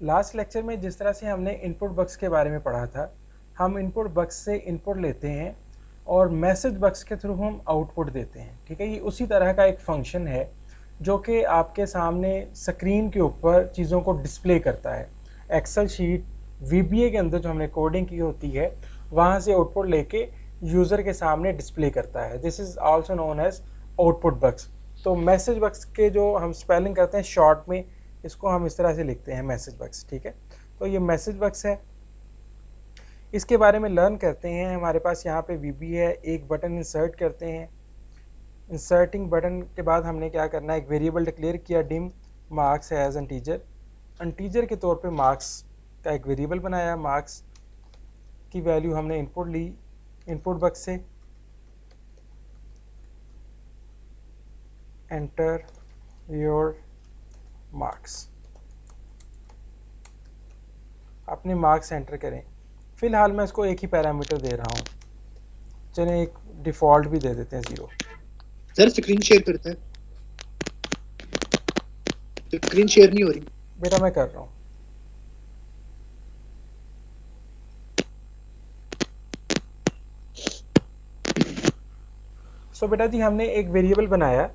Last lecture में जिस तरह से हमने इनपुट बक्स के बारे में पढ़ा था, हम इनपुट बक्स से इनपुट लेते हैं और मैसेज बक्स के थ्रू हम आउटपुट देते हैं। ठीक है, ये उसी तरह का एक फंक्शन है जो कि आपके सामने स्क्रीन के ऊपर चीज़ों को डिस्प्ले करता है। एक्सेल शीट VBA के अंदर जो हमने कोडिंग की होती है वहाँ से आउटपुट लेके यूज़र के सामने डिस्प्ले करता है। This is also known as output box. तो मैसेज बक्स के जो हम स्पेलिंग करते हैं शॉर्ट में, इसको हम इस तरह से लिखते हैं मैसेज बक्स। ठीक है, तो ये मैसेज बक्स है, इसके बारे में लर्न करते हैं। हमारे पास यहाँ पे VB है, एक बटन इंसर्ट करते हैं। इंसर्टिंग बटन के बाद हमने क्या करना है, एक वेरिएबल डिक्लेयर किया dim marks as integer. Integer के तौर पे मार्क्स का एक वेरिएबल बनाया, मार्क्स की वैल्यू हमने इनपुट ली इनपुट बक्स से। एंटर योर मार्क्स, अपने मार्क्स एंटर करें। फिलहाल मैं इसको एक ही पैरामीटर दे रहा हूँ, चलिए एक डिफ़ॉल्ट भी दे देते हैं 0। सर स्क्रीन शेयर करता है, स्क्रीन शेयर नहीं हो रही। बेटा मैं कर रहा हूँ। सो बेटा जी हमने एक वेरिएबल बनाया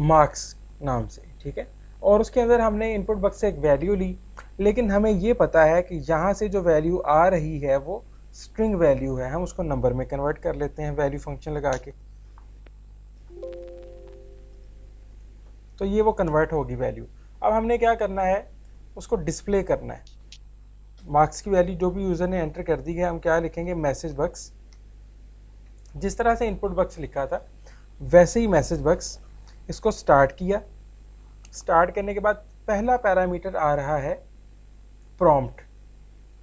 मार्क्स नाम से, ठीक है, और उसके अंदर हमने इनपुट बक्स से एक वैल्यू ली, लेकिन हमें ये पता है कि यहाँ से जो वैल्यू आ रही है वो स्ट्रिंग वैल्यू है। हम उसको नंबर में कन्वर्ट कर लेते हैं वैल्यू फंक्शन लगा के, तो ये वो कन्वर्ट होगी वैल्यू। अब हमने क्या करना है, उसको डिस्प्ले करना है। मार्क्स की वैल्यू जो भी यूज़र ने एंटर कर दी है, हम क्या लिखेंगे, मैसेज बक्स। जिस तरह से इनपुट बक्स लिखा था वैसे ही मैसेज बक्स। इसको स्टार्ट किया, स्टार्ट करने के बाद पहला पैरामीटर आ रहा है प्रॉम्प्ट।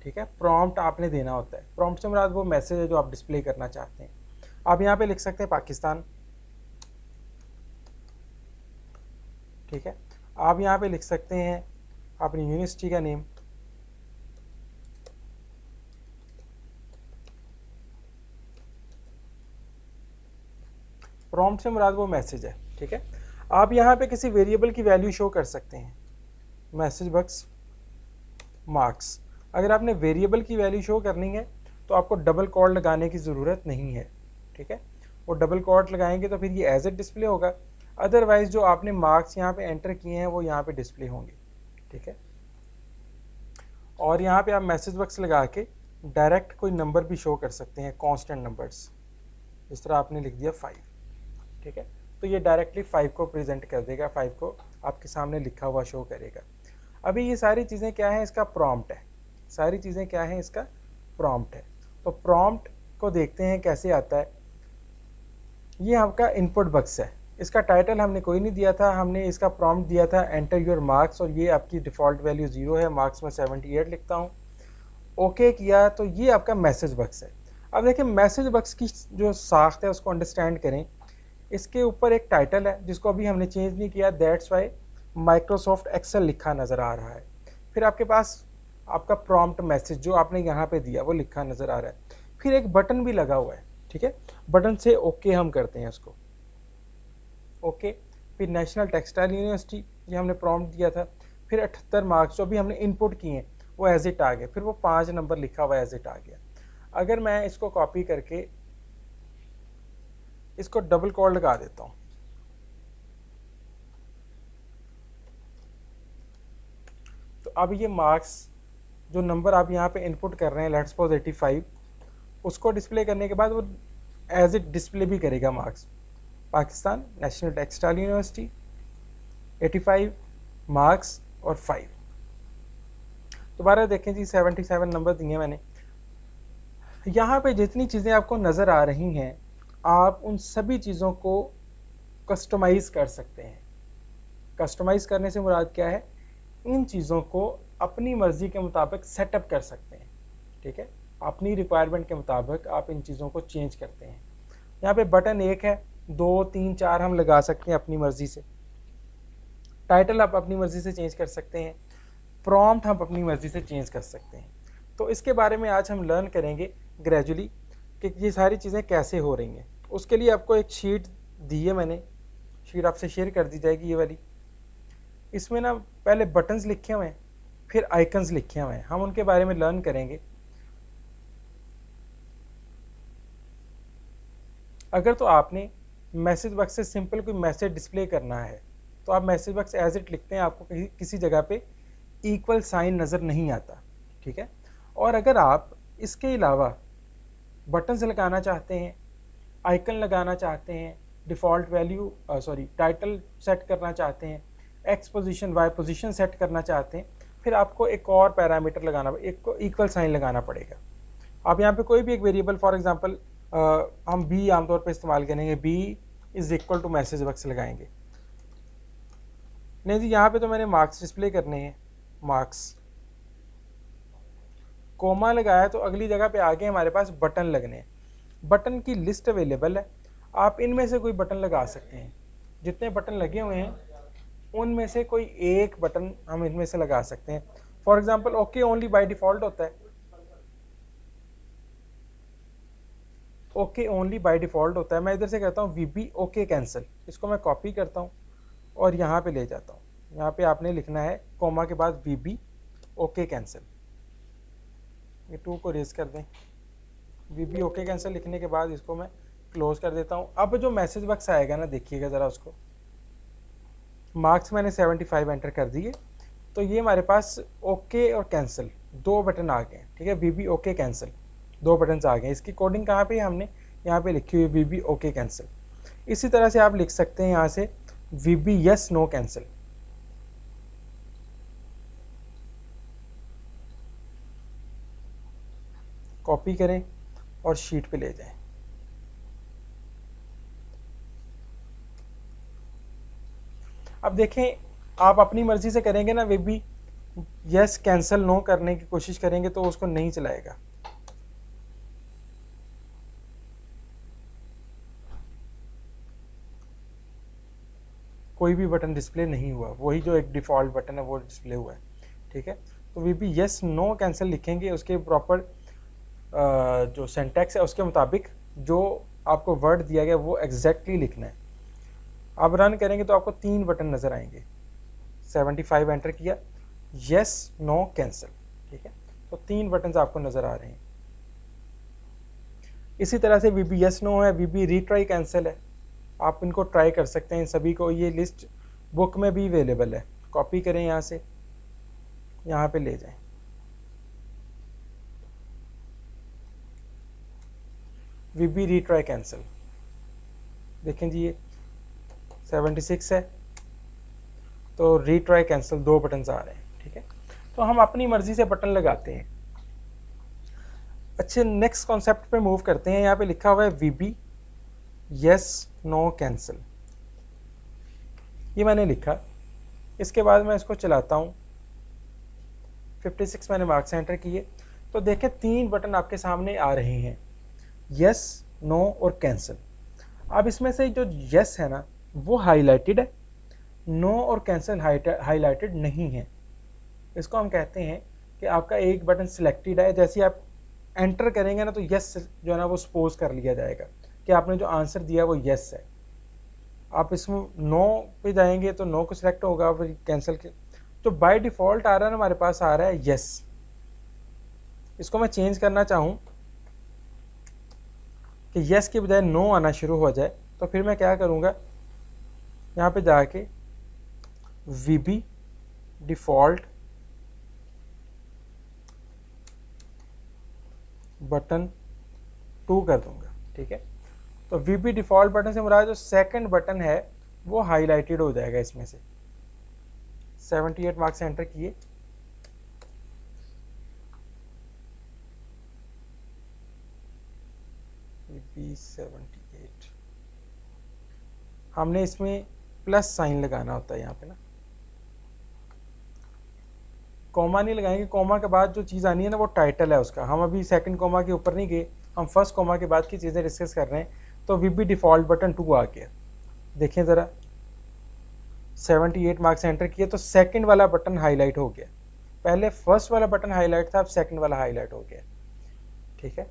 ठीक है, प्रॉम्प्ट आपने देना होता है। प्रॉम्प्ट से मुराद वो मैसेज है जो आप डिस्प्ले करना चाहते हैं। आप यहाँ पे लिख सकते हैं पाकिस्तान। ठीक है, आप यहाँ पे लिख सकते हैं अपनी यूनिवर्सिटी का नेम। प्रॉम्प्ट से मुराद वो मैसेज है। ठीक है, आप यहाँ पे किसी वेरिएबल की वैल्यू शो कर सकते हैं, मैसेज बक्स मार्क्स। अगर आपने वेरिएबल की वैल्यू शो करनी है तो आपको डबल कोड लगाने की ज़रूरत नहीं है। ठीक है, वो डबल कोड लगाएंगे तो फिर ये एज ए डिस्प्ले होगा, अदरवाइज जो आपने मार्क्स यहाँ पे एंटर किए हैं वो यहाँ पे डिस्प्ले होंगे। ठीक है, और यहाँ पे आप मैसेज बक्स लगा के डायरेक्ट कोई नंबर भी शो कर सकते हैं, कांस्टेंट नंबर्स। जिस तरह आपने लिख दिया 5। ठीक है, तो ये डायरेक्टली 5 को प्रेजेंट कर देगा, 5 को आपके सामने लिखा हुआ शो करेगा। अभी ये सारी चीज़ें क्या हैं, इसका प्रॉम्प्ट है। सारी चीज़ें क्या हैं, इसका प्रॉम्प्ट है। तो प्रॉम्प्ट को देखते हैं कैसे आता है। ये आपका इनपुट बक्स है, इसका टाइटल हमने कोई नहीं दिया था, हमने इसका प्रॉम्प्ट दिया था एंटर योर मार्क्स, और ये आपकी डिफ़ॉल्ट वैल्यू 0 है। मार्क्स में 78 लिखता हूँ, ओके किया, तो ये आपका मैसेज बक्स है। अब देखिए मैसेज बक्स की जो साख्त है उसको अंडरस्टैंड करें। इसके ऊपर एक टाइटल है जिसको अभी हमने चेंज नहीं किया, दैट्स वाई माइक्रोसॉफ्ट एक्सेल लिखा नज़र आ रहा है। फिर आपके पास आपका प्रॉम्प्ट मैसेज जो आपने यहाँ पे दिया वो लिखा नज़र आ रहा है। फिर एक बटन भी लगा हुआ है। ठीक है, बटन से ओके हम करते हैं उसको, ओके। फिर नेशनल टेक्सटाइल यूनिवर्सिटी, ये हमने प्रॉम्प्ट दिया था। फिर 78 मार्क्स जो भी हमने इनपुट किए वो एज इट आ गए, फिर वो 5 नंबर लिखा हुआ एज इट आ गया। अगर मैं इसको कॉपी करके इसको डबल कोड लगा देता हूँ, तो अब ये मार्क्स जो नंबर आप यहाँ पे इनपुट कर रहे हैं, लेट्स सपोज 85, उसको डिस्प्ले करने के बाद वो एज इट डिस्प्ले भी करेगा marks. Pakistan national textile university 85 marks और 5। दोबारा देखें जी, 77 नंबर दिए मैंने। यहाँ पे जितनी चीज़ें आपको नज़र आ रही हैं, आप उन सभी चीज़ों को कस्टमाइज़ कर सकते हैं। कस्टमाइज़ करने से मुराद क्या है, इन चीज़ों को अपनी मर्ज़ी के मुताबिक सेटअप कर सकते हैं। ठीक है, अपनी रिक्वायरमेंट के मुताबिक आप इन चीज़ों को चेंज करते हैं। यहाँ पे बटन 1 है, 2, 3, 4 हम लगा सकते हैं अपनी मर्ज़ी से। टाइटल आप अपनी मर्ज़ी से चेंज कर सकते हैं, प्रॉम्प्ट हम अपनी मर्ज़ी से चेंज कर सकते हैं। तो इसके बारे में आज हम लर्न करेंगे ग्रेजुअली कि ये सारी चीज़ें कैसे हो रही हैं। उसके लिए आपको एक शीट दी है मैंने, शीट आपसे शेयर कर दी जाएगी ये वाली। इसमें ना पहले बटन्स लिखे हुए हैं, फिर आइकन्स लिखे हुए हैं, हम उनके बारे में लर्न करेंगे। अगर तो आपने मैसेज बॉक्स से सिंपल कोई मैसेज डिस्प्ले करना है तो आप मैसेज बॉक्स एज इट लिखते हैं, आपको किसी जगह पे इक्वल साइन नज़र नहीं आता, ठीक है। और अगर आप इसके अलावा बटन्स लगाना चाहते हैं, आइकन लगाना चाहते हैं, डिफ़ॉल्ट वैल्यू टाइटल सेट करना चाहते हैं, X position Y position set करना चाहते हैं, फिर आपको एक और पैरामीटर लगाना, एक को इक्वल साइन लगाना पड़ेगा। आप यहाँ पे कोई भी एक वेरिएबल, फॉर एग्जांपल हम बी आमतौर पे इस्तेमाल करेंगे, B is equal to message box लगाएंगे। नहीं जी, यहाँ पे तो मैंने मार्क्स डिस्प्ले करने हैं, मार्क्स कोमा लगाया तो अगली जगह पे आगे हमारे पास बटन लगने हैं। बटन की लिस्ट अवेलेबल है, आप इनमें से कोई बटन लगा सकते हैं। जितने बटन लगे हुए हैं उनमें से कोई एक बटन हम इनमें से लगा सकते हैं। For example okay only by default होता है, ओके ओनली बाय डिफ़ॉल्ट होता है। मैं इधर से कहता हूँ वीबी ओके कैंसिल, इसको मैं कॉपी करता हूँ और यहाँ पे ले जाता हूँ। यहाँ पे आपने लिखना है कोमा के बाद वीबी ओके कैंसिल। ये 2 को रेज कर दें, वीबी ओके कैंसिल लिखने के बाद इसको मैं क्लोज कर देता हूँ। अब जो मैसेज बॉक्स आएगा ना, देखिएगा ज़रा उसको, मार्क्स मैंने 75 एंटर कर दिए, तो ये हमारे पास ओके और कैंसिल 2 बटन आ गए, ठीक है। वीबी ओके कैंसिल 2 बटन आ गए। इसकी कोडिंग कहाँ पे हमने यहाँ पे लिखी हुई वीबी ओके कैंसिल। इसी तरह से आप लिख सकते हैं यहाँ से वीबी यस नो कैंसिल। कॉपी करें और शीट पे ले जाएं। अब देखें, आप अपनी मर्जी से करेंगे ना, वे भी यस कैंसिल नो करने की कोशिश करेंगे तो उसको नहीं चलाएगा। कोई भी बटन डिस्प्ले नहीं हुआ, वही जो एक डिफ़ॉल्ट बटन है वो डिस्प्ले हुआ है, ठीक है। तो वे भी यस नो कैंसिल लिखेंगे, उसके प्रॉपर जो सिंटैक्स है उसके मुताबिक जो आपको वर्ड दिया गया वो एग्जैक्टली लिखना है। आप रन करेंगे तो आपको 3 बटन नज़र आएंगे। 75 एंटर किया, यस नो कैंसिल, ठीक है। तो 3 बटन आपको नज़र आ रहे हैं। इसी तरह से वीबी यस नो है, वीबी रीट्राई कैंसिल है, आप इनको ट्राई कर सकते हैं सभी को। ये लिस्ट बुक में भी अवेलेबल है, कॉपी करें यहाँ से, यहाँ पे ले जाएं। वीबी रीट्राई कैंसिल, देखें जी ये 76 है, तो रीट्राई कैंसिल 2 बटन आ रहे हैं, ठीक है। तो हम अपनी मर्जी से बटन लगाते हैं। अच्छे, नेक्स्ट कॉन्सेप्ट पे मूव करते हैं। यहाँ पे लिखा हुआ है वीबी यस नो कैंसिल, ये मैंने लिखा। इसके बाद मैं इसको चलाता हूँ, 56 मैंने मार्क्स एंटर किए, तो देखें 3 बटन आपके सामने आ रहे हैं, यस नो और कैंसिल। अब इसमें से जो यस है ना वो हाईलाइटेड है, नो और कैंसिल हाईलाइटेड नहीं है। इसको हम कहते हैं कि आपका एक बटन सिलेक्टेड है, जैसे आप एंटर करेंगे ना तो यस जो है ना वो सपोज कर लिया जाएगा कि आपने जो आंसर दिया वो यस है। आप इसमें नो पे जाएंगे तो नो को सिलेक्ट होगा, फिर कैंसिल के जो बाय डिफ़ॉल्ट आ रहा है ना हमारे पास आ रहा है यस। इसको मैं चेंज करना चाहूँ कि यस के बजाय नो आना शुरू हो जाए, तो फिर मैं क्या करूँगा, यहाँ पे जाके वीबी डिफ़ॉल्ट बटन 2 कर दूंगा, ठीक है। तो वीबी डिफ़ॉल्ट बटन से मुराद जो सेकंड बटन है वो हाईलाइटेड हो जाएगा इसमें से। 78 मार्क्स एंटर किए, वीबी 78, हमने इसमें प्लस साइन लगाना होता है यहाँ पे ना, कोमा नहीं लगाएंगे। कोमा के बाद जो चीज़ आनी है ना वो टाइटल है उसका। हम अभी सेकंड कोमा के ऊपर नहीं गए, हम फर्स्ट कोमा के बाद की चीज़ें डिस्कस कर रहे हैं। तो वीबी डिफ़ॉल्ट बटन 2 आ गया, देखें ज़रा, 78 मार्क्स एंटर किए तो सेकंड वाला बटन हाईलाइट हो गया। पहले फर्स्ट वाला बटन हाईलाइट था, अब सेकंड वाला हाईलाइट हो गया, ठीक है।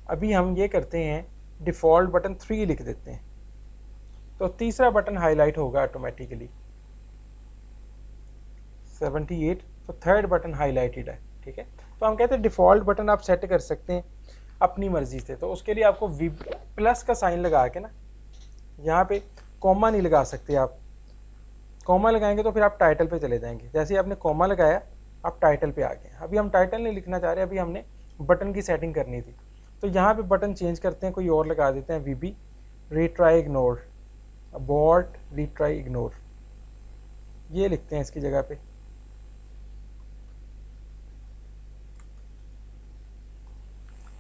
अभी हम ये करते हैं, डिफ़ॉल्ट बटन 3 लिख देते हैं। तो तीसरा बटन हाईलाइट होगा ऑटोमेटिकली 78, तो थर्ड बटन हाईलाइटेड है, ठीक है। तो हम कहते हैं डिफ़ॉल्ट बटन आप सेट कर सकते हैं अपनी मर्ज़ी से। तो उसके लिए आपको वी प्लस का साइन लगा के ना, यहाँ पे कॉमा नहीं लगा सकते आप, कॉमा लगाएंगे तो फिर आप टाइटल पे चले जाएंगे। जैसे ही आपने कॉमा लगाया आप टाइटल पे आ गए। अभी हम टाइटल नहीं लिखना चाह रहे, अभी हमने बटन की सेटिंग करनी थी। तो यहाँ पे बटन चेंज करते हैं, कोई और लगा देते हैं, VB retry ignore, abort retry ignore, ये लिखते हैं इसकी जगह पे।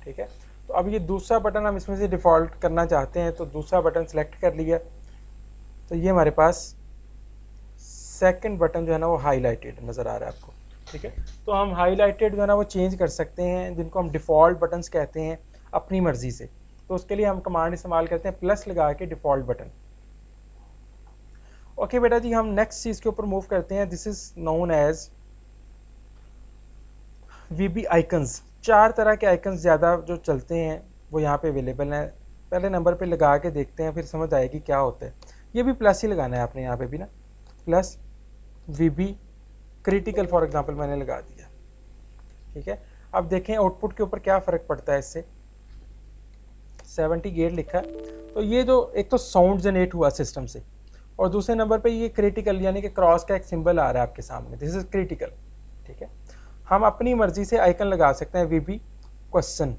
ठीक है, तो अब ये दूसरा बटन हम इसमें से डिफ़ॉल्ट करना चाहते हैं, तो दूसरा बटन सेलेक्ट कर लिया। तो ये हमारे पास सेकंड बटन जो है ना वो हाईलाइटेड नज़र आ रहा है आपको, ठीक है। तो हम हाईलाइटेड जो है ना वो चेंज कर सकते हैं, जिनको हम डिफ़ॉल्ट बटन्स कहते हैं अपनी मर्ज़ी से। तो उसके लिए हम कमांड इस्तेमाल करते हैं प्लस लगा के डिफ़ॉल्ट बटन। ओके बेटा जी, हम नेक्स्ट चीज़ के ऊपर मूव करते हैं। This is known as VB icons. 4 तरह के आइकन्स ज़्यादा जो चलते हैं वो यहाँ पे अवेलेबल हैं। पहले नंबर पे लगा के देखते हैं, फिर समझ आएगी क्या होता है। ये भी प्लस ही लगाना है आपने यहाँ पे भी ना, plus VB critical for example मैंने लगा दिया, ठीक है। अब देखें आउटपुट के ऊपर क्या फ़र्क पड़ता है इससे। 78 लिखा है, तो ये जो एक तो साउंड जनरेट हुआ सिस्टम से, और दूसरे नंबर पे ये क्रिटिकल यानी कि क्रॉस का एक सिंबल आ रहा है आपके सामने, दिस इज़ क्रिटिकल, ठीक है। हम अपनी मर्जी से आइकन लगा सकते हैं, वीबी क्वेश्चन,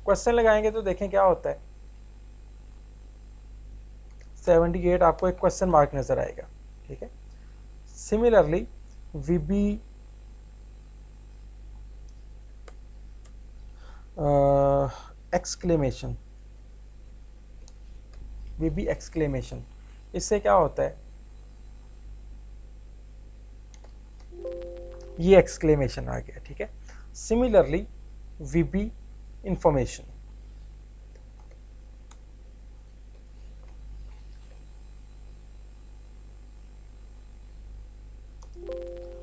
क्वेश्चन लगाएंगे तो देखें क्या होता है। 78 आपको एक क्वेश्चन मार्क नज़र आएगा, ठीक है। सिमिलरली वीबी एक्सक्लेमेशन, वीबी एक्सक्लेमेशन, इससे क्या होता है, ये एक्सक्लेमेशन आ गया, ठीक है। सिमिलरली वीबी इंफॉर्मेशन,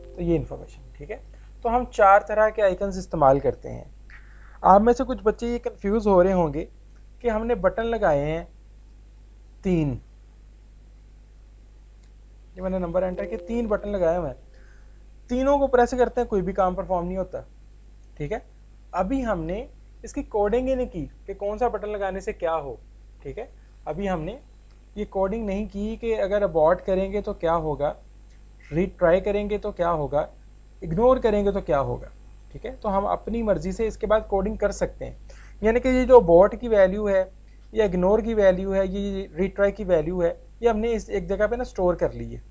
तो ये इंफॉर्मेशन, ठीक है। तो हम 4 तरह के आइकन्स इस्तेमाल करते हैं। आप में से कुछ बच्चे ये कंफ्यूज हो रहे होंगे कि हमने बटन लगाए हैं 3, ये मैंने नंबर एंटर किया, 3 बटन लगाए हुए हैं, तीनों को प्रेस करते हैं कोई भी काम परफॉर्म नहीं होता, ठीक है। अभी हमने इसकी कोडिंग ही नहीं की कि कौन सा बटन लगाने से क्या हो, ठीक है। अभी हमने ये कोडिंग नहीं की कि अगर अबॉर्ट करेंगे तो क्या होगा, रीट्राई करेंगे तो क्या होगा, इग्नोर करेंगे तो क्या होगा, ठीक है। तो हम अपनी मर्जी से इसके बाद कोडिंग कर सकते हैं। यानी कि ये जो अबॉर्ट की वैल्यू है या इग्नोर की वैल्यू है, ये रीट्राई की वैल्यू है, ये हमने इस एक जगह पे ना स्टोर कर ली है,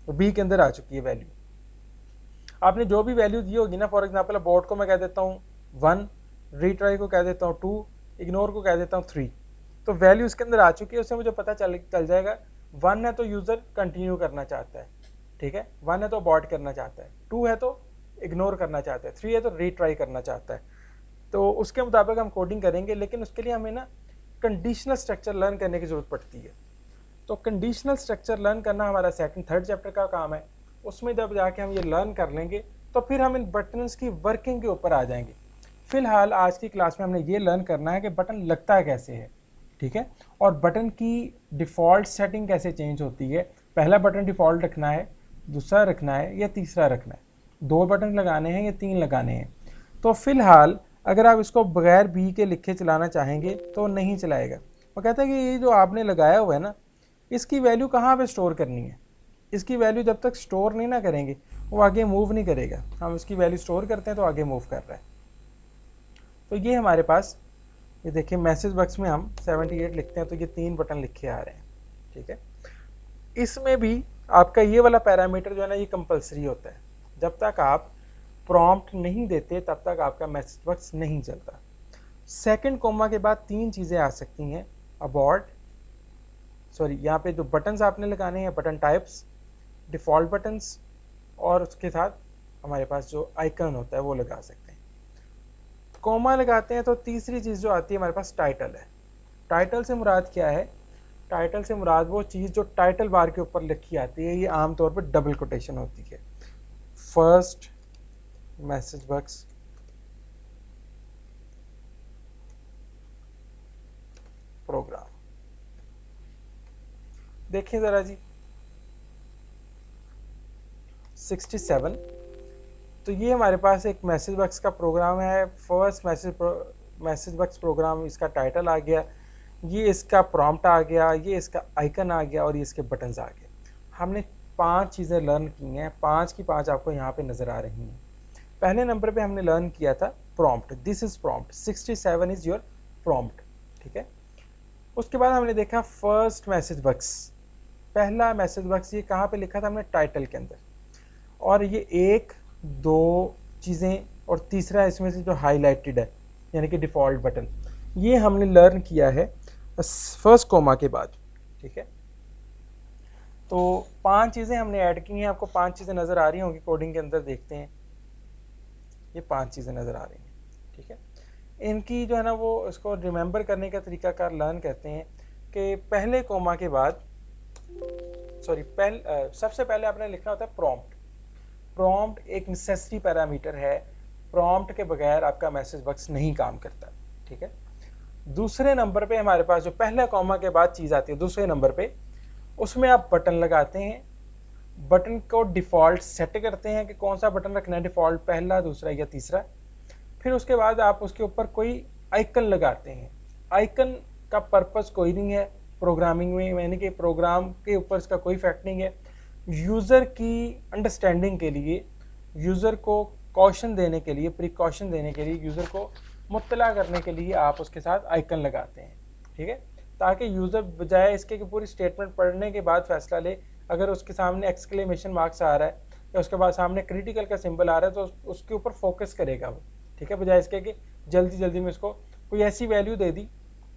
तो बी के अंदर आ चुकी है वैल्यू। आपने जो भी वैल्यू दी होगी ना, फॉर एग्जांपल अबॉर्ट को मैं कह देता हूँ 1, रीट्राई को कह देता हूँ 2, इग्नोर को कह देता हूँ 3, तो वैल्यू इसके अंदर आ चुकी है। उससे मुझे पता चल जाएगा 1 है तो यूज़र कंटिन्यू करना चाहता है, ठीक है, 1 है तो अबॉर्ट करना चाहता है, 2 है तो इग्नोर करना चाहता है, 3 है तो रीट्राई करना चाहता है। तो उसके मुताबिक हम कोडिंग करेंगे, लेकिन उसके लिए हमें ना कंडीशनल स्ट्रक्चर लर्न करने की ज़रूरत पड़ती है। तो कंडीशनल स्ट्रक्चर लर्न करना हमारा सेकंड थर्ड चैप्टर का काम है। उसमें जब जाके हम ये लर्न कर लेंगे तो फिर हम इन बटन्स की वर्किंग के ऊपर आ जाएंगे। फिलहाल आज की क्लास में हमने ये लर्न करना है कि बटन लगता कैसे है, ठीक है, और बटन की डिफ़ॉल्ट सेटिंग कैसे चेंज होती है। पहला बटन डिफ़ॉल्ट रखना है, दूसरा रखना है या तीसरा रखना है, 2 बटन लगाने हैं या 3 लगाने हैं। तो फिलहाल अगर आप इसको बगैर बी के लिखे चलाना चाहेंगे तो नहीं चलाएगा। वो कहता है कि ये जो आपने लगाया हुआ है ना, इसकी वैल्यू कहाँ पे स्टोर करनी है। इसकी वैल्यू जब तक स्टोर नहीं ना करेंगे वो आगे मूव नहीं करेगा। हम इसकी वैल्यू स्टोर करते हैं तो आगे मूव कर रहा है। तो ये हमारे पास, ये देखिए मैसेज बॉक्स में हम 78 लिखते हैं तो ये 3 बटन लिखे आ रहे हैं, ठीक है। इसमें भी आपका ये वाला पैरामीटर जो है ना ये कंपलसरी होता है। जब तक आप प्रॉम्प्ट नहीं देते तब तक आपका मैसेज बॉक्स नहीं चलता। सेकंड कोमा के बाद 3 चीज़ें आ सकती हैं, अबॉर्ट, सॉरी यहाँ पे जो बटन्स आपने लगाने हैं बटन टाइप्स, डिफ़ॉल्ट बटन्स, और उसके साथ हमारे पास जो आइकन होता है वो लगा सकते हैं। कोमा लगाते हैं तो तीसरी चीज़ जो आती है हमारे पास टाइटल है। टाइटल से मुराद क्या है, टाइटल से मुराद वो चीज़ जो टाइटल बार के ऊपर लिखी आती है। ये आमतौर पर डबल कोटेशन होती है, फर्स्ट मैसेज बॉक्स प्रोग्राम। देखिए ज़रा जी 67, तो ये हमारे पास एक मैसेज बॉक्स का प्रोग्राम है। फर्स्ट मैसेज बॉक्स प्रोग्राम, इसका टाइटल आ गया, ये इसका प्रॉम्प्ट आ गया, ये इसका आइकन आ गया और ये इसके बटन्स आ गए। हमने 5 चीज़ें लर्न की हैं, 5 की 5 आपको यहाँ पे नज़र आ रही हैं। पहले नंबर पे हमने लर्न किया था prompt, this is prompt, 67 is your prompt, ठीक है। उसके बाद हमने देखा फर्स्ट मैसेज बॉक्स, पहला मैसेज बॉक्स ये कहाँ पे लिखा था हमने, टाइटल के अंदर, और ये 1 2 चीज़ें और तीसरा इसमें से जो हाईलाइटेड है यानी कि डिफ़ॉल्ट बटन, ये हमने लर्न किया है फर्स्ट कोमा के बाद, ठीक है। तो 5 चीज़ें हमने ऐड की हैं, आपको 5 चीज़ें नज़र आ रही होंगी कोडिंग के अंदर, देखते हैं ये 5 चीज़ें नज़र आ रही हैं, ठीक है। इनकी जो है ना वो इसको रिमेंबर करने का तरीकाकार लर्न कहते हैं कि पहले कोमा के बाद सबसे पहले आपने लिखना होता है प्रॉम्प्ट। प्रॉम्प्ट एक नेसेसरी पैरामीटर है, प्रॉम्प्ट के बगैर आपका मैसेज बॉक्स नहीं काम करता, ठीक है। दूसरे नंबर पे हमारे पास जो पहला कॉमा के बाद चीज़ आती है दूसरे नंबर पे, उसमें आप बटन लगाते हैं, बटन को डिफ़ॉल्ट सेट करते हैं कि कौन सा बटन रखना है, डिफ़ॉल्ट पहला, दूसरा या तीसरा। फिर उसके बाद आप उसके ऊपर कोई आइकन लगाते हैं। आइकन का पर्पस कोई नहीं है प्रोग्रामिंग में, यानी कि प्रोग्राम के ऊपर इसका कोई इफेक्ट नहीं है। यूज़र की अंडरस्टैंडिंग के लिए, यूज़र को कॉशन देने के लिए, प्रिकॉशन देने के लिए, यूज़र को मुत्तला करने के लिए आप उसके साथ आइकन लगाते हैं, ठीक है, ताकि यूज़र बजाय इसके कि पूरी स्टेटमेंट पढ़ने के बाद फैसला ले, अगर उसके सामने एक्सक्लेमेशन मार्क्स आ रहा है या उसके बाद सामने क्रिटिकल का सिंबल आ रहा है तो उसके ऊपर फोकस करेगा वो, ठीक है, बजाय इसके कि जल्दी जल्दी में उसको कोई ऐसी वैल्यू दे दी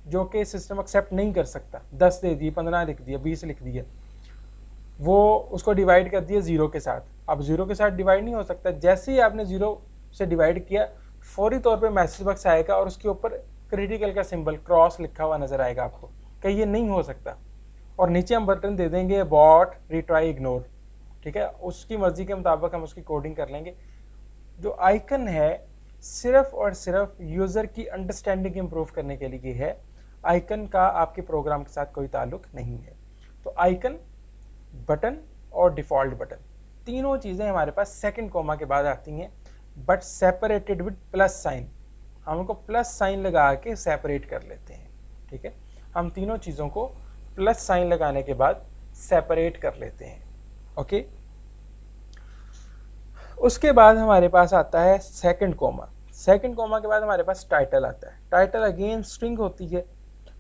जो कि सिस्टम एक्सेप्ट नहीं कर सकता, 10 दे दी, 15 लिख दिया, 20 लिख दिया, वो उसको डिवाइड कर दिया 0 के साथ। अब 0 के साथ डिवाइड नहीं हो सकता, जैसे ही आपने 0 से डिवाइड किया फौरी तौर पे मैसेज बॉक्स आएगा और उसके ऊपर क्रिटिकल का सिंबल क्रॉस लिखा हुआ नज़र आएगा आपको कि ये नहीं हो सकता, और नीचे हम बटन दे देंगे बॉट रिट्राई इग्नोर, ठीक है, उसकी मर्ज़ी के मुताबिक हम उसकी कोडिंग कर लेंगे। जो आइकन है सिर्फ और सिर्फ यूज़र की अंडरस्टैंडिंग इम्प्रूव करने के लिए है, आइकन का आपके प्रोग्राम के साथ कोई ताल्लुक नहीं है। तो आइकन, बटन और डिफ़ॉल्ट बटन, तीनों चीज़ें हमारे पास सेकंड कोमा के बाद आती हैं, but separated with plus sign. हम उनको प्लस साइन लगा के सेपरेट कर लेते हैं, ठीक है, हम तीनों चीज़ों को प्लस साइन लगाने के बाद सेपरेट कर लेते हैं, ओके। उसके बाद हमारे पास आता है सेकंड कोमा। सेकंड कोमा के बाद हमारे पास टाइटल आता है। टाइटल अगेन स्ट्रिंग होती है,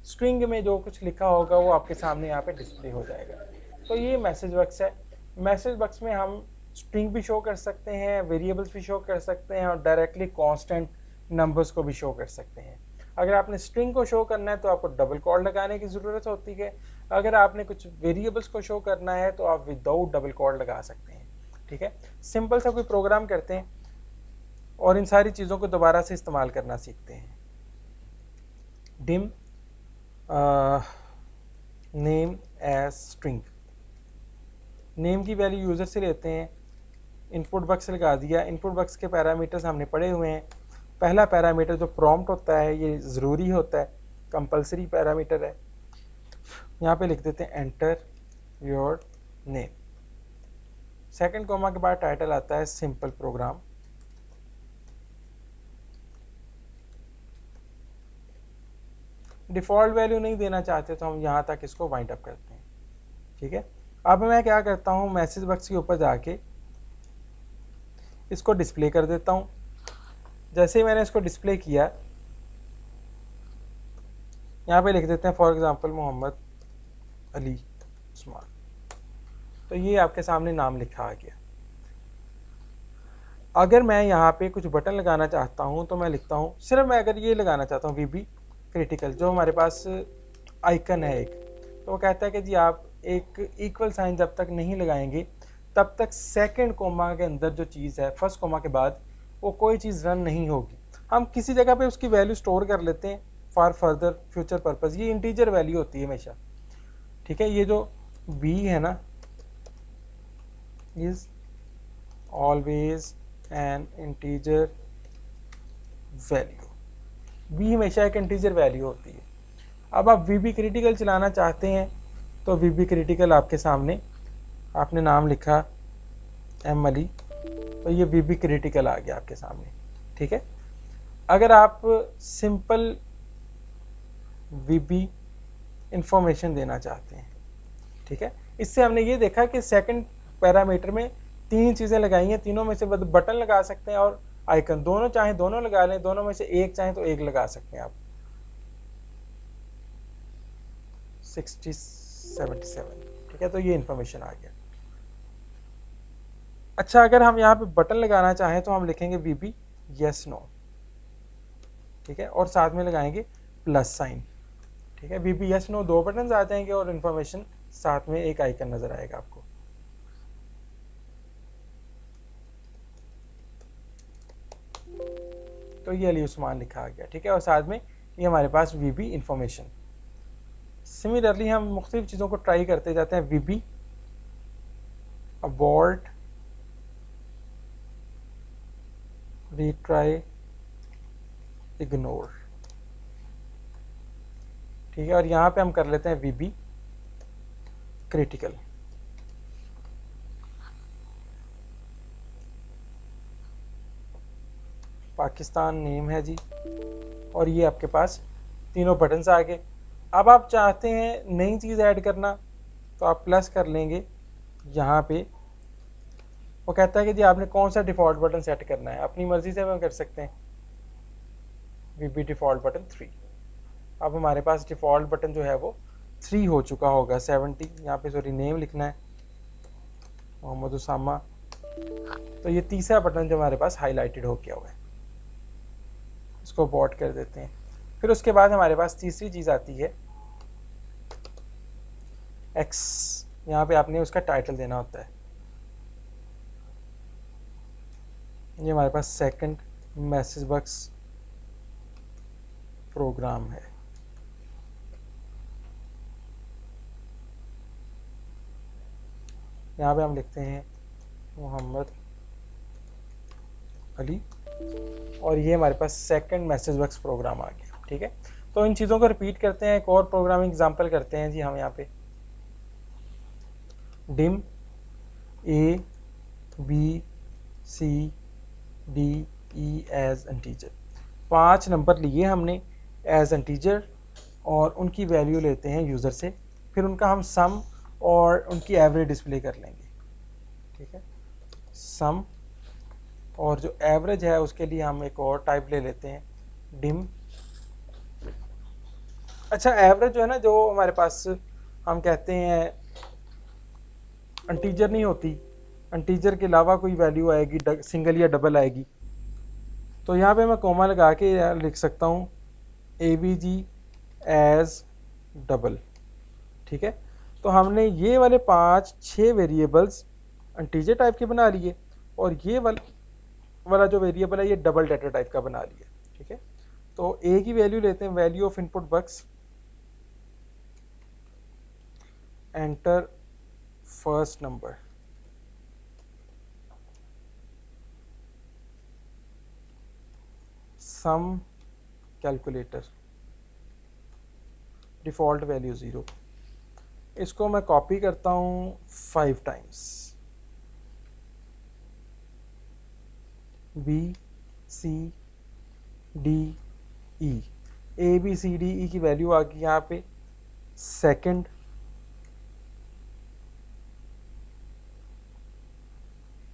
स्ट्रिंग में जो कुछ लिखा होगा वो आपके सामने यहाँ पे डिस्प्ले हो जाएगा। तो ये मैसेज बॉक्स है। मैसेज बॉक्स में हम स्ट्रिंग भी शो कर सकते हैं, वेरिएबल्स भी शो कर सकते हैं और डायरेक्टली कांस्टेंट नंबर्स को भी शो कर सकते हैं। अगर आपने स्ट्रिंग को शो करना है तो आपको डबल कॉल लगाने की ज़रूरत होती है, अगर आपने कुछ वेरिएबल्स को शो करना है तो आप विदाउट डबल कॉल लगा सकते हैं, ठीक है। सिंपल सा कोई प्रोग्राम करते हैं और इन सारी चीज़ों को दोबारा से इस्तेमाल करना सीखते हैं। Dim name as string, name की वैल्यू यूज़र से लेते हैं, इनपुट बॉक्स लगा दिया। इनपुट बॉक्स के पैरामीटर्स हमने पढ़े हुए हैं। पहला पैरामीटर जो प्रॉम्प्ट होता है ये ज़रूरी होता है, कंपलसरी पैरामीटर है। यहाँ पे लिख देते हैं enter your name. Second comma के बाद टाइटल आता है सिंपल प्रोग्राम। डिफ़ॉल्ट वैल्यू नहीं देना चाहते तो हम यहाँ तक इसको वाइंड अप करते हैं, ठीक है। अब मैं क्या करता हूँ, मैसेज बॉक्स के ऊपर जाके इसको डिस्प्ले कर देता हूँ। जैसे ही मैंने इसको डिस्प्ले किया, यहाँ पे लिख देते हैं फॉर एग्जांपल मोहम्मद अली उस्मान, तो ये आपके सामने नाम लिखा आ गया। अगर मैं यहाँ पे कुछ बटन लगाना चाहता हूँ तो मैं लिखता हूँ, सिर्फ मैं अगर ये लगाना चाहता हूँ वीबी क्रिटिकल, जो हमारे पास आइकन है एक, तो वो कहता है कि जी आप एक इक्वल साइन जब तक नहीं लगाएंगे तब तक सेकंड कोमा के अंदर जो चीज़ है फर्स्ट कोमा के बाद वो कोई चीज़ रन नहीं होगी। हम किसी जगह पे उसकी वैल्यू स्टोर कर लेते हैं फॉर फर्दर फ्यूचर पर्पस। ये इंटीजर वैल्यू होती है हमेशा, ठीक है। ये जो b है ना, is always an integer value. b हमेशा एक इंटीजर वैल्यू होती है। अब आप वी बी क्रिटिकल चलाना चाहते हैं तो वी बी क्रिटिकल आपके सामने, आपने नाम लिखा एम अली, तो ये वी बी क्रिटिकल आ गया आपके सामने। ठीक है, अगर आप सिंपल वी बी इंफॉर्मेशन देना चाहते हैं, ठीक है, इससे हमने ये देखा कि सेकंड पैरामीटर में 3 चीज़ें लगाई हैं, तीनों में से बटन लगा सकते हैं और आइकन, दोनों चाहें दोनों लगा लें, दोनों में से एक चाहें तो एक लगा सकते हैं आप। 6077, ठीक है, तो ये इंफॉर्मेशन आ गया। अच्छा, अगर हम यहाँ पे बटन लगाना चाहें तो हम लिखेंगे वी बी यस नो, ठीक है, और साथ में लगाएंगे प्लस साइन। ठीक है, V B yes no 2 button आ जाएंगे और इन्फॉर्मेशन साथ में एक आइकन नजर आएगा आपको। तो ये अली उस्मान लिखा आ गया। ठीक है, और साथ में ये हमारे पास वी बी इंफॉर्मेशन। सिमिलरली हम मुख्तलिफ चीज़ों को ट्राई करते जाते हैं। V B abort, retry, ignore. ठीक है, और यहाँ पे हम कर लेते हैं V B critical. Pakistan name है जी, और ये आपके पास तीनों बटन्स आ गए। अब आप चाहते हैं नई चीज़ ऐड करना तो आप प्लस कर लेंगे यहाँ पे। वो कहता है कि जी आपने कौन सा डिफ़ॉल्ट बटन सेट करना है, अपनी मर्ज़ी से हम कर सकते हैं। V B default button 3। अब हमारे पास डिफ़ॉल्ट बटन जो है वो 3 हो चुका होगा। 70 यहाँ पे सॉरी नेम लिखना है, मोहम्मद उसामा। तो ये तीसरा बटन जो हमारे पास हाईलाइटेड हो गया हुआ है, इसको बॉट कर देते हैं। फिर उसके बाद हमारे पास तीसरी चीज़ आती है एक्स। यहाँ पे आपने उसका टाइटल देना होता है। ये हमारे पास सेकंड मैसेज बॉक्स प्रोग्राम है। यहाँ पे हम लिखते हैं मोहम्मद अली, और ये हमारे पास सेकंड मैसेज बॉक्स प्रोग्राम आ गया। ठीक है, तो इन चीज़ों को रिपीट करते हैं। एक और प्रोग्रामिंग एग्जांपल करते हैं जी हम यहाँ पे। Dim A B C D E as integer, 5 number लिए हमने एज इंटीजर और उनकी वैल्यू लेते हैं यूज़र से, फिर उनका हम सम और उनकी एवरेज डिस्प्ले कर लेंगे। ठीक है, सम और जो एवरेज है उसके लिए हम एक और टाइप ले लेते हैं, डिम। अच्छा, एवरेज जो है ना, जो हमारे पास हम कहते हैं इंटीजर नहीं होती, इंटीजर के अलावा कोई वैल्यू आएगी, सिंगल या डबल आएगी, तो यहाँ पे मैं कोमा लगा के लिख सकता हूँ A B G as double. ठीक है, तो हमने ये वाले 5-6 वेरिएबल्स इंटीजर टाइप के बना लिए, और ये वाला जो वेरिएबल है ये डबल डाटा टाइप का बना लिया। ठीक है, तो ए की वैल्यू लेते हैं, value of input box, enter first number, sum calculator, default value 0। इसको मैं कॉपी करता हूँ 5 times, B C D E, A B C D E की वैल्यू आ गई यहाँ पे। Second,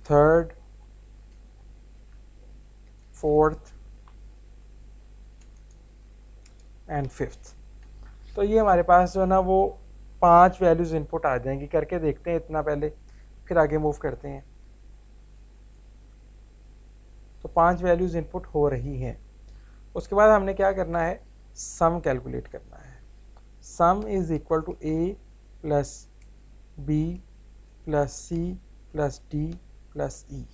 third, fourth and fifth. तो ये हमारे पास जो है ना वो 5 वैल्यूज़ इनपुट आ जाएंगी। करके देखते हैं इतना पहले, फिर आगे मूव करते हैं। तो 5 वैल्यूज़ इनपुट हो रही हैं। उसके बाद हमने क्या करना है, सम कैलकुलेट करना है। Sum is equal to A plus B plus C plus D plus E.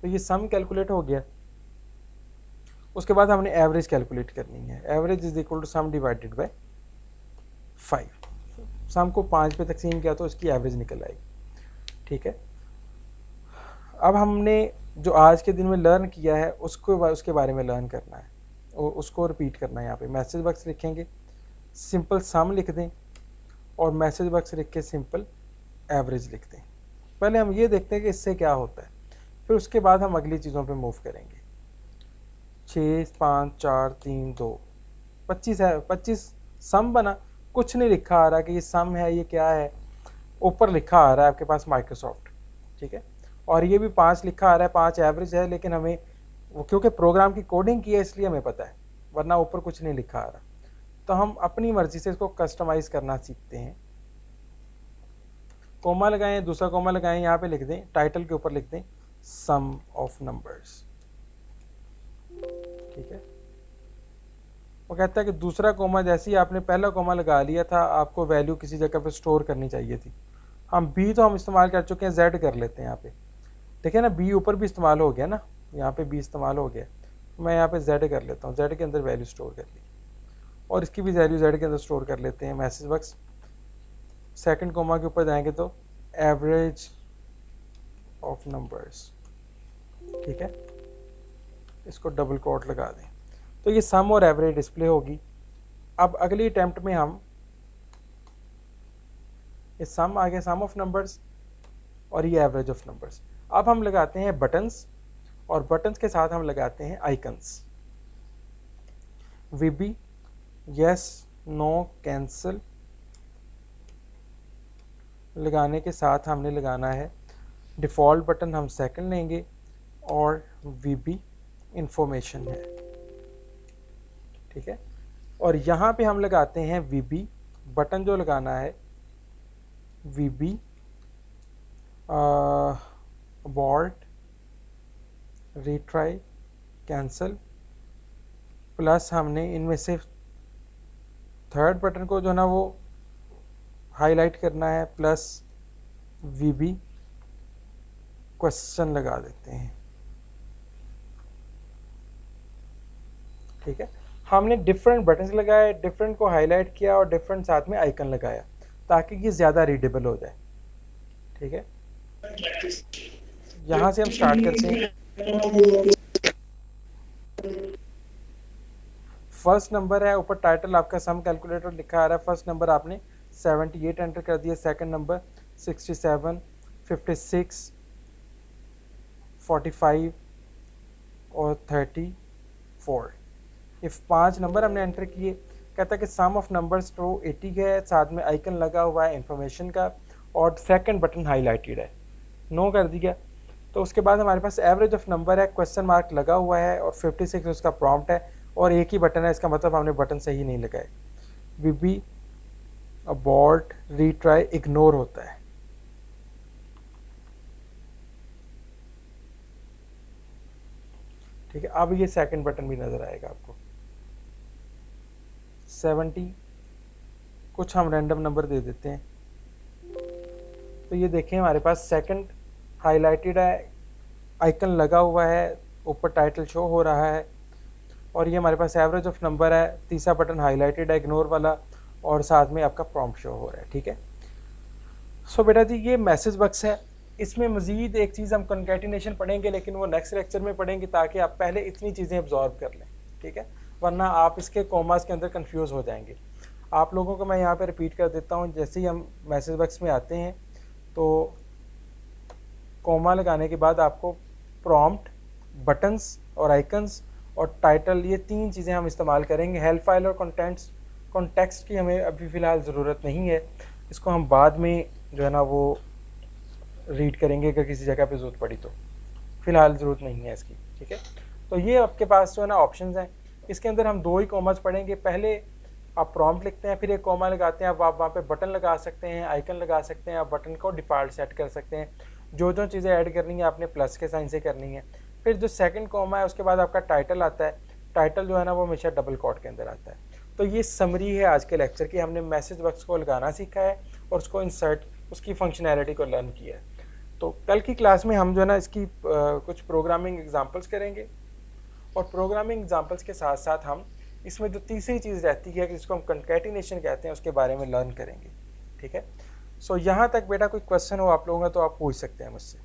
तो ये सम कैलकुलेट हो गया। उसके बाद हमने एवरेज कैलकुलेट करनी है। Average is equal to sum divided by 5। Sum को 5 पे तकसीम किया तो इसकी एवरेज निकल आएगी। ठीक है, अब हमने जो आज के दिन में लर्न किया है उसके बारे में लर्न करना है, उसको रिपीट करना है। यहाँ पे मैसेज बॉक्स लिखेंगे, सिंपल सम लिख दें और मैसेज बॉक्स लिख के सिंपल एवरेज लिख दें। पहले हम ये देखते हैं कि इससे क्या होता है, फिर उसके बाद हम अगली चीज़ों पे मूव करेंगे। 6 5 4 3 2 25 है, 25 सम बना, कुछ नहीं लिखा आ रहा कि ये सम है, ये क्या है, ऊपर लिखा आ रहा है आपके पास माइक्रोसॉफ्ट, ठीक है। और ये भी 5 लिखा आ रहा है, 5 एवरेज है, लेकिन हमें वो क्योंकि प्रोग्राम की कोडिंग की है इसलिए हमें पता है, वरना ऊपर कुछ नहीं लिखा आ रहा। तो हम अपनी मर्जी से इसको कस्टमाइज करना सीखते हैं। कोमा लगाएं, दूसरा कोमा लगाएं, यहाँ पे लिख दें, टाइटल के ऊपर लिख दें सम ऑफ नंबर्स, ठीक है। वो कहता है कि दूसरा कोमा जैसे ही आपने पहला कोमा लगा लिया था, आपको वैल्यू किसी जगह पे स्टोर करनी चाहिए थी। हम बी तो हम इस्तेमाल कर चुके हैं, जेड कर लेते हैं यहाँ पे, देखिए ना बी ऊपर भी इस्तेमाल हो गया ना, यहाँ पे बी इस्तेमाल हो गया, मैं यहाँ पे जेड कर लेता हूँ, जेड के अंदर वैल्यू स्टोर कर ली और इसकी भी वैल्यू जेड के अंदर स्टोर कर लेते हैं। मैसेज बॉक्स सेकंड कोमा के ऊपर जाएंगे तो एवरेज ऑफ नंबर्स, ठीक है, इसको डबल कोट लगा दें, तो ये सम और एवरेज डिस्प्ले होगी। अब अगली अटेम्प्ट में हम ये सम आ गया, सम ऑफ नंबर्स, और ये एवरेज ऑफ नंबर्स। अब हम लगाते हैं बटन्स, और बटन्स के साथ हम लगाते हैं आइकन्स, वीबी, यस, नो, कैंसिल लगाने के साथ हमने लगाना है डिफ़ॉल्ट बटन हम सेकंड लेंगे, और वीबी इंफॉर्मेशन है, ठीक है। और यहाँ पे हम लगाते हैं वीबी बटन, जो लगाना है वीबी अबॉर्ट, रीट्राई, कैंसिल, प्लस हमने इनमें से थर्ड बटन को जो ना वो हाईलाइट करना है, प्लस वीबी क्वेश्चन लगा देते हैं, ठीक है। हमने डिफरेंट बटन्स लगाए, डिफरेंट को हाईलाइट किया और डिफरेंट साथ में आइकन लगाया ताकि ये ज़्यादा रीडेबल हो जाए, ठीक है। यहाँ से हम स्टार्ट करते हैं। फर्स्ट नंबर है, ऊपर टाइटल आपका सम कैलकुलेटर लिखा आ रहा है, फर्स्ट नंबर आपने 78 एंटर कर दिया, सेकंड नंबर 67, 56, 45 और 34, ये 5 नंबर हमने एंटर किए। कहता है कि सम ऑफ नंबर्स तो 80 है, साथ में आइकन लगा हुआ है इन्फॉर्मेशन का, और सेकंड बटन हाईलाइटेड है, नो कर दिया। तो उसके बाद हमारे पास एवरेज ऑफ नंबर है, क्वेश्चन मार्क लगा हुआ है, और 56 उसका प्रॉम्प्ट है, और एक ही बटन है, इसका मतलब हमने बटन सही नहीं लगाए। वीबी अबॉर्ट, रीट्राई, इग्नोर होता है, ठीक है। अब ये सेकंड बटन भी नज़र आएगा आपको, 70, कुछ हम रैंडम नंबर दे देते हैं। तो ये देखें हमारे पास सेकंड हाईलाइटेड है, आइकन लगा हुआ है, ऊपर टाइटल शो हो रहा है, और ये हमारे पास एवरेज ऑफ नंबर है, तीसरा बटन हाईलाइटेड है इग्नोर वाला, और साथ में आपका प्रॉम्प्ट शो हो रहा है, ठीक है। सो बेटा जी ये मैसेज बॉक्स है। इसमें मज़ीद एक चीज़ हम कंकैटिनेशन पढ़ेंगे, लेकिन वो नेक्स्ट लेक्चर में पढ़ेंगे ताकि आप पहले इतनी चीज़ें अब्जॉर्ब कर लें, ठीक है, वरना आप इसके कॉमास के अंदर कंफ्यूज हो जाएंगे। आप लोगों को मैं यहाँ पे रिपीट कर देता हूँ, जैसे ही हम मैसेज बॉक्स में आते हैं तो कॉमा लगाने के बाद आपको प्रॉम्प्ट, बटन्स और आइकन्स और टाइटल, ये 3 चीज़ें हम इस्तेमाल करेंगे। हेल्प फाइल और कॉन्टेक्स्ट की हमें अभी फ़िलहाल ज़रूरत नहीं है, इसको हम बाद में जो है ना वो रीड करेंगे अगर किसी जगह पे ज़रूरत पड़ी तो, फ़िलहाल ज़रूरत नहीं है इसकी, ठीक है। तो ये आपके पास जो है ना ऑप्शंस हैं, इसके अंदर हम 2 ही कॉमास पढ़ेंगे। पहले आप प्रॉम्प्ट लिखते हैं, फिर एक कॉमा लगाते हैं, अब आप वहाँ पे बटन लगा सकते हैं, आइकन लगा सकते हैं, आप बटन को डिफ़ॉल्ट सेट कर सकते हैं, जो जो चीज़ें ऐड करनी है आपने प्लस के साइन से करनी है। फिर जो सेकंड कॉमा है उसके बाद आपका टाइटल आता है, टाइटल जो है ना वो हमेशा डबल कोट के अंदर आता है। तो ये समरी है आज के लेक्चर की, हमने मैसेज बॉक्स को लगाना सीखा है और उसको इंसर्ट, उसकी फंक्शनैलिटी को लर्न किया है। तो कल की क्लास में हम जो है ना इसकी कुछ प्रोग्रामिंग एग्जांपल्स करेंगे, और प्रोग्रामिंग एग्जांपल्स के साथ साथ हम इसमें जो तीसरी चीज़ रहती है जिसको हम कंकैटिनेशन कहते हैं उसके बारे में लर्न करेंगे, ठीक है। सो यहाँ तक बेटा कोई क्वेश्चन हो आप लोगों का तो आप पूछ सकते हैं मुझसे।